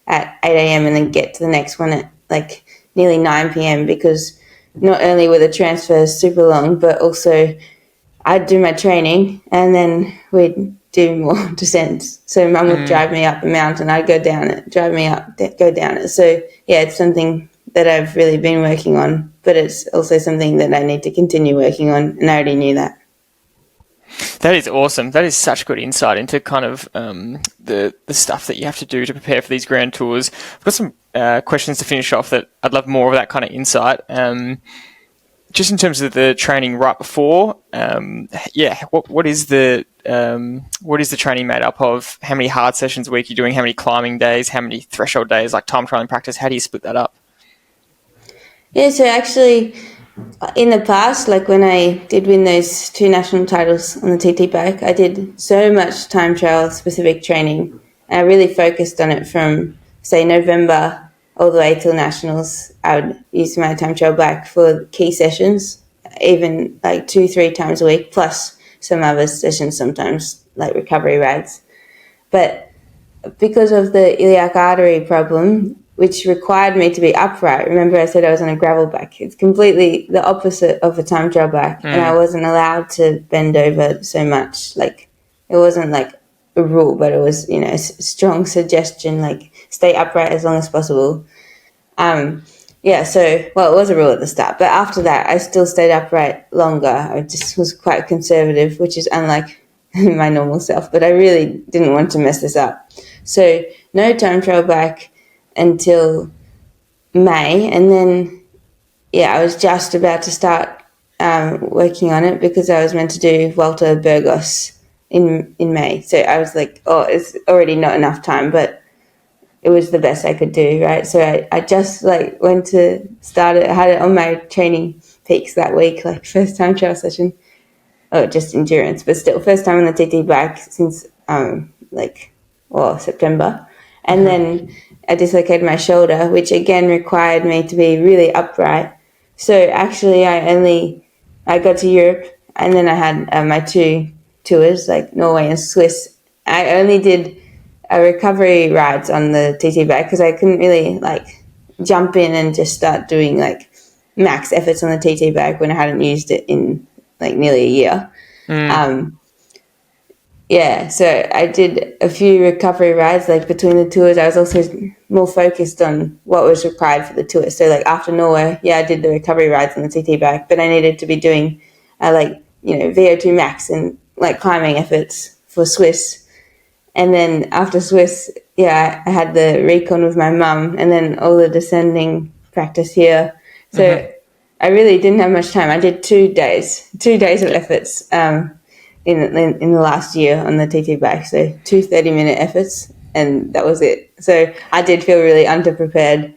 at 8 a.m. and then get to the next one at like nearly 9 p.m. because not only were the transfers super long, but also I'd do my training and then we'd do more descents. So Mum would drive me up a mountain, I'd go down it, drive me up, go down it. So yeah, it's something that I've really been working on, but it's also something that I need to continue working on, and I already knew that. That is awesome. That is such good insight into kind of the stuff that you have to do to prepare for these grand tours. I've got some questions to finish off that I'd love more of that kind of insight. Just in terms of the training right before, what is the training made up of? How many hard sessions a week are you doing? How many climbing days? How many threshold days, like time trialing practice? How do you split that up? Yeah, so actually, in the past, like when I did win those 2 national titles on the TT bike, I did so much time trial specific training. And I really focused on it from, say, November all the way till nationals. I would use my time trial bike for key sessions even like 2-3 times a week, plus some other sessions sometimes, like recovery rides. But because of the iliac artery problem, which required me to be upright, remember I said I was on a gravel bike, it's completely the opposite of a time trial bike, and I wasn't allowed to bend over so much. Like, it wasn't like a rule, but it was, you know, a strong suggestion, like stay upright as long as possible. Yeah, so, well, it was a rule at the start, but after that, I still stayed upright longer. I just was quite conservative, which is unlike my normal self, but I really didn't want to mess this up. So, no time trial bike until May, and then, yeah, I was just about to start working on it because I was meant to do Volta Burgos in May. So I was like, oh, it's already not enough time, but it was the best I could do, right? So I just like went to start it, had it on my training peaks that week, like first time trial session. Oh, just endurance, but still first time on the TT bike since September. And then I dislocated my shoulder, which again required me to be really upright. So actually I got to Europe, and then I had my 2 tours, like Norway and Swiss. I only did recovery rides on the TT bike because I couldn't really like jump in and just start doing like max efforts on the TT bike when I hadn't used it in like nearly a year. Yeah, so I did a few recovery rides like between the tours. I was also more focused on what was required for the tour. So like after Norway, yeah, I did the recovery rides on the TT bike, but I needed to be doing VO2 max and like climbing efforts for Swiss. And then after Swiss, yeah, I had the recon with my mum, and then all the descending practice here. So I really didn't have much time. I did 2 days of efforts in the last year on the TT bike. So 2 30-minute efforts, and that was it. So I did feel really underprepared,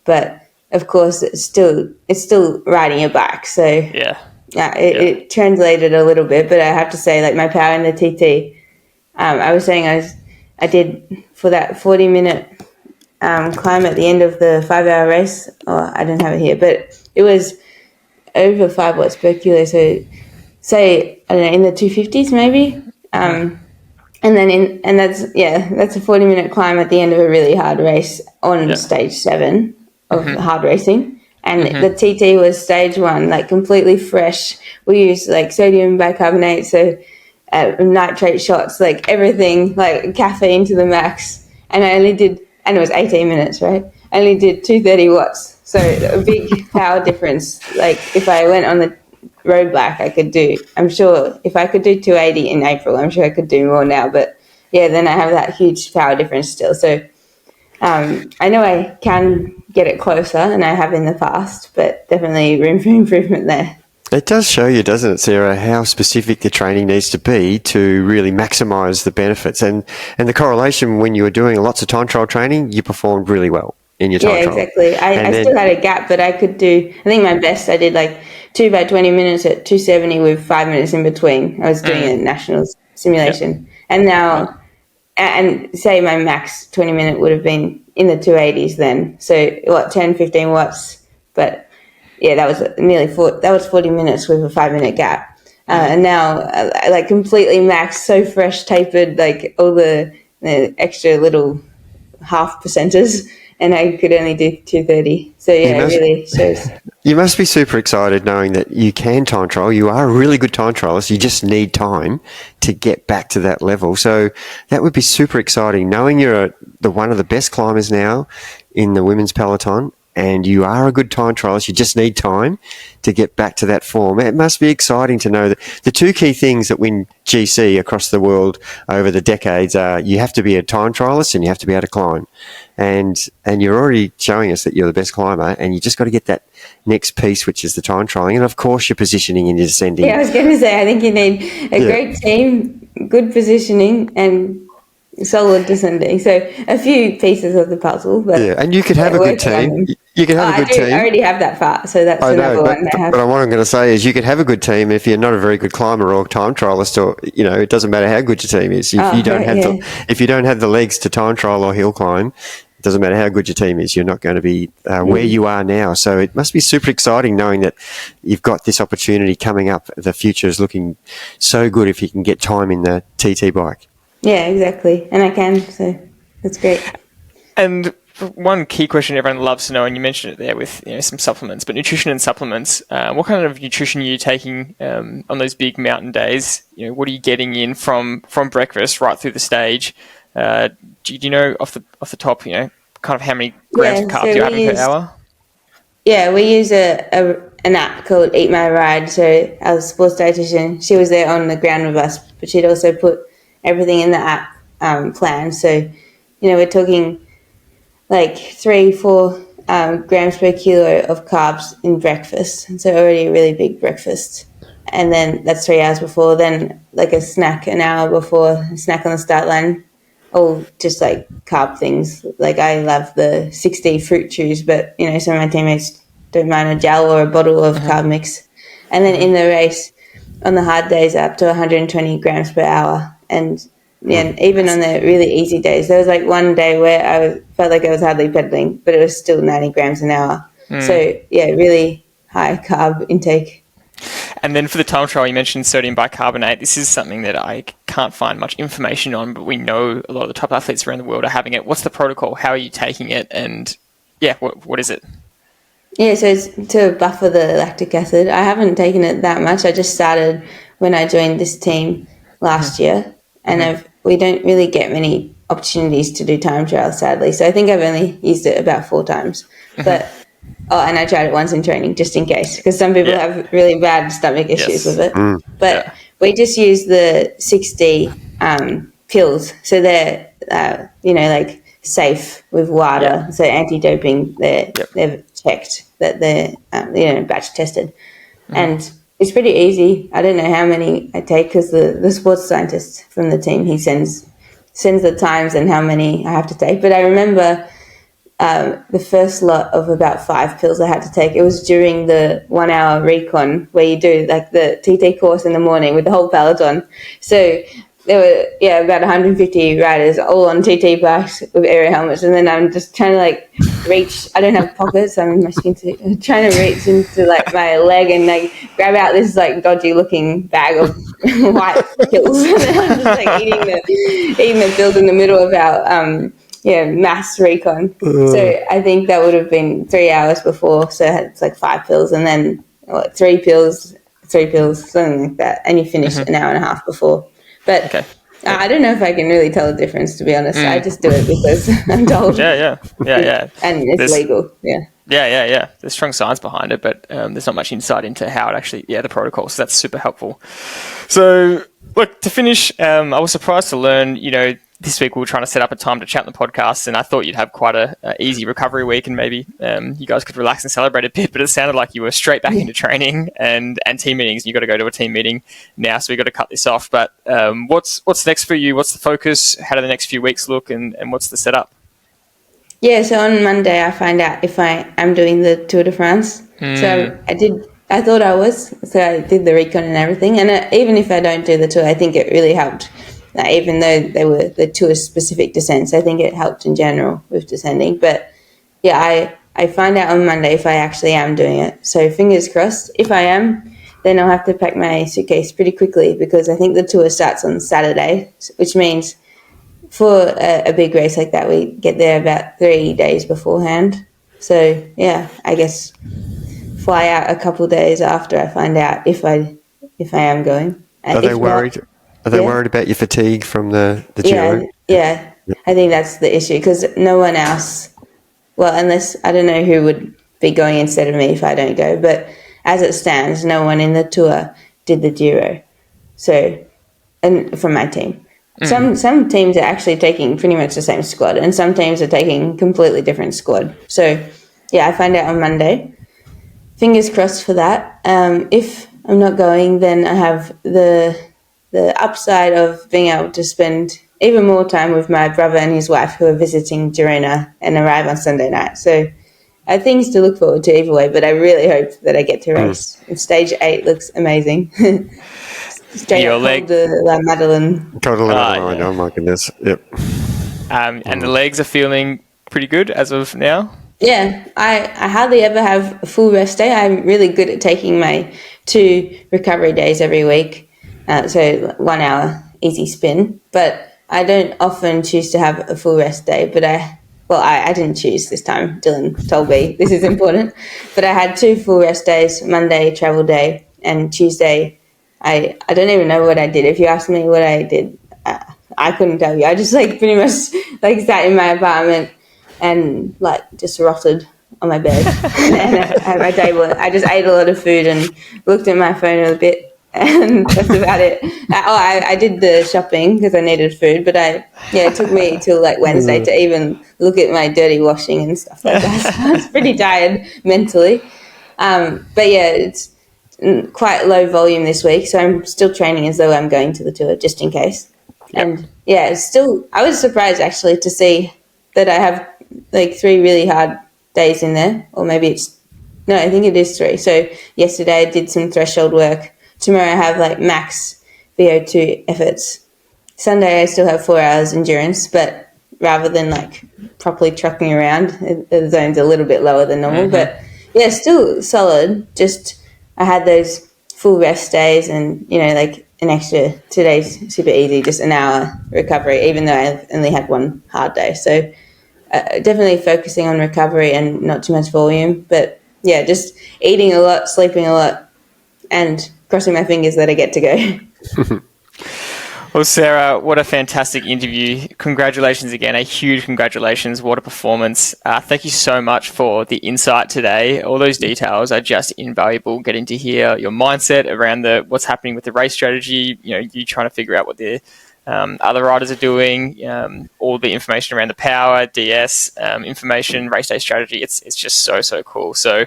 but of course it's still riding a bike. So it translated a little bit, but I have to say, like, my power in the TT. I was saying I did for that 40-minute climb at the end of the 5-hour race. Oh, I didn't have it here, but it was over 5 watts per kilo. So say, I don't know, in the 250s maybe. And that's a 40-minute climb at the end of a really hard race on stage 7 of hard racing. And the TT was stage 1, like completely fresh. We used like sodium bicarbonate, so nitrate shots, like everything, like caffeine to the max. And it was 18 minutes, right? I only did 230 watts. So a big power difference. Like if I went on the road bike, I'm sure if I could do 280 in April, I'm sure I could do more now. But yeah, then I have that huge power difference still. So I know I can get it closer, and I have in the past, but definitely room for improvement there. It does show you, doesn't it, Sarah, how specific the training needs to be to really maximise the benefits. And the correlation, when you were doing lots of time trial training, you performed really well in your time trial. Yeah, exactly. I still had a gap, but I could do, I think my best, I did like 2 by 20 minutes at 270 with 5 minutes in between. I was doing a nationals simulation. And now, and say my max 20 minute would have been in the 280s then. So 10, 15 watts, but yeah, that was 40 minutes with a 5-minute gap. And now, like completely maxed, so fresh, tapered, like all the extra little half percenters, and I could only do 230. So yeah, it really shows. You must be super excited knowing that you can time trial. You are a really good time trialist. You just need time to get back to that level. So that would be super exciting, knowing you're one of the best climbers now in the women's peloton. And you are a good time trialist. You just need time to get back to that form. It must be exciting to know that the 2 key things that win GC across the world over the decades are you have to be a time trialist and you have to be able to climb. And you're already showing us that you're the best climber, and you just got to get that next piece, which is the time trialing. And, of course, your positioning and your descending. Yeah, I was going to say, I think you need a great team, good positioning, and solid descending. So a few pieces of the puzzle. But and you could have a good team. You can have a good team. I already have that part, so that's another one I have. But what I'm going to say is you could have a good team if you're not a very good climber or time trialist, or it doesn't matter how good your team is. If you don't have the legs to time trial or hill climb, It doesn't matter how good your team is, you're not going to be where you are now. So it must be super exciting knowing that you've got this opportunity coming up. The future is looking so good if you can get time in the TT bike. Yeah, exactly. And I can, so that's great. And one key question everyone loves to know, and you mentioned it there with some supplements, but nutrition and supplements. What kind of nutrition are you taking on those big mountain days? What are you getting in from breakfast right through the stage? Do you know off the top, kind of how many grams of carbs you're having per hour? Yeah, we use an app called Eat My Ride. So our sports dietitian, she was there on the ground with us, but she'd also put everything in the app plan. So, we're talking like 3-4 grams per kilo of carbs in breakfast. And so already a really big breakfast. And then that's 3 hours before. Then like a snack an hour before, a snack on the start line. All just like carb things. Like I love the 60 fruit chews, but some of my teammates don't mind a gel or a bottle of carb mix. And then in the race, on the hard days, up to 120 grams per hour. And even on the really easy days, there was like one day where I felt like I was hardly pedaling, but it was still 90 grams an hour. So yeah, really high carb intake. And then for the time trial, you mentioned sodium bicarbonate. This is something that I can't find much information on, but we know a lot of the top athletes around the world are having it. What's the protocol? How are you taking it? And what is it? Yeah, so it's to buffer the lactic acid. I haven't taken it that much. I just started when I joined this team last year, and we don't really get many opportunities to do time trials, sadly. So I think I've only used it about 4 times. But and I tried it once in training just in case, because some people have really bad stomach issues with it. But we just use the 60 pills. So they're, like safe with WADA. So anti-doping, they're checked that they're, batch tested. And it's pretty easy. I don't know how many I take because the sports scientist from the team, he sends the times and how many I have to take. But I remember the first lot of about 5 pills I had to take. It was during the 1 hour recon where you do like the TT course in the morning with the whole peloton. So there were about 150 riders all on TT bikes with aero helmets, and then I'm just trying to like reach. I don't have pockets. I'm in my skin suit. I'm trying to reach into like my leg and like grab out this like dodgy looking bag of white pills, and then I'm just like eating the pills in the middle of our mass recon. So I think that would have been 3 hours before. So it's like 5 pills, and then 3 pills, something like that, and you finish an hour and a half before. But I don't know if I can really tell the difference, to be honest. I just do it because I'm told. Yeah. And it's legal. Yeah. There's strong science behind it, but there's not much insight into how it actually, the protocol. So that's super helpful. So, look, to finish, I was surprised to learn, this week we were trying to set up a time to chat on the podcast, and I thought you'd have quite a easy recovery week, and maybe you guys could relax and celebrate a bit, but it sounded like you were straight back into training and team meetings. You got to go to a team meeting now, so we got to cut this off. But what's next for you? What's the focus? How do the next few weeks look, and what's the setup? Yeah, so on Monday I find out if I am doing the Tour de France. So I thought I was, so I did the recon and everything, and even if I don't do the tour, I think it really helped. Even though they were the tour-specific descents, I think it helped in general with descending. But yeah, I find out on Monday if I actually am doing it. So fingers crossed. If I am, then I'll have to pack my suitcase pretty quickly, because I think the tour starts on Saturday, which means for a big race like that, we get there about 3 days beforehand. So yeah, I guess fly out a couple of days after I find out if I am going. Are they worried? Are they worried about your fatigue from the Giro? Yeah. I think that's the issue, because no one else, well, unless, I don't know who would be going instead of me if I don't go, but as it stands, no one in the tour did the Giro. So, and from my team. Some teams are actually taking pretty much the same squad, and some teams are taking completely different squad. So, yeah, I find out on Monday. Fingers crossed for that. If I'm not going, then I have the upside of being able to spend even more time with my brother and his wife, who are visiting Girona and arrive on Sunday night. So I have things to look forward to either way, but I really hope that I get to race. Stage 8 looks amazing. Straight up the Madeleine. Oh my goodness. Yep. And the legs are feeling pretty good as of now? Yeah, I hardly ever have a full rest day. I'm really good at taking my 2 recovery days every week. So 1 hour easy spin. But I don't often choose to have a full rest day. But I didn't choose this time. Dylan told me this is important. But I had 2 full rest days, Monday travel day and Tuesday. I don't even know what I did. If you asked me what I did, I couldn't tell you. I just pretty much sat in my apartment and just rotted on my bed. And I just ate a lot of food and looked at my phone a bit, and that's about it. I did the shopping because I needed food, but it took me till Wednesday to even look at my dirty washing and stuff like that. So I was pretty tired mentally. But yeah, it's quite low volume this week, so I'm still training as though I'm going to the tour just in case. Yep. And yeah, I was surprised actually to see that I have 3 really hard days in there, or maybe I think it is 3. So yesterday I did some threshold work. Tomorrow I have max VO2 efforts. Sunday I still have 4 hours endurance, but rather than properly trucking around, the zone's a little bit lower than normal. Mm-hmm. But yeah, still solid. Just I had those full rest days and, an extra 2 days super easy, just an hour recovery, even though I only had 1 hard day. So definitely focusing on recovery and not too much volume. But yeah, just eating a lot, sleeping a lot, and crossing my fingers that I get to go. Well, Sarah, what a fantastic interview. Congratulations again. A huge congratulations. What a performance. Thank you so much for the insight today. All those details are just invaluable. Getting to hear your mindset around what's happening with the race strategy, you trying to figure out what the other riders are doing, all the information around the power, DS, information, race day strategy. It's just so cool. So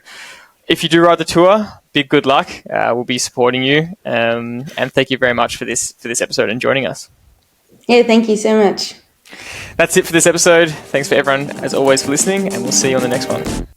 if you do ride the tour, big good luck. We'll be supporting you. And thank you very much for this episode and joining us. Yeah, thank you so much. That's it for this episode. Thanks for everyone, as always, for listening, and we'll see you on the next one.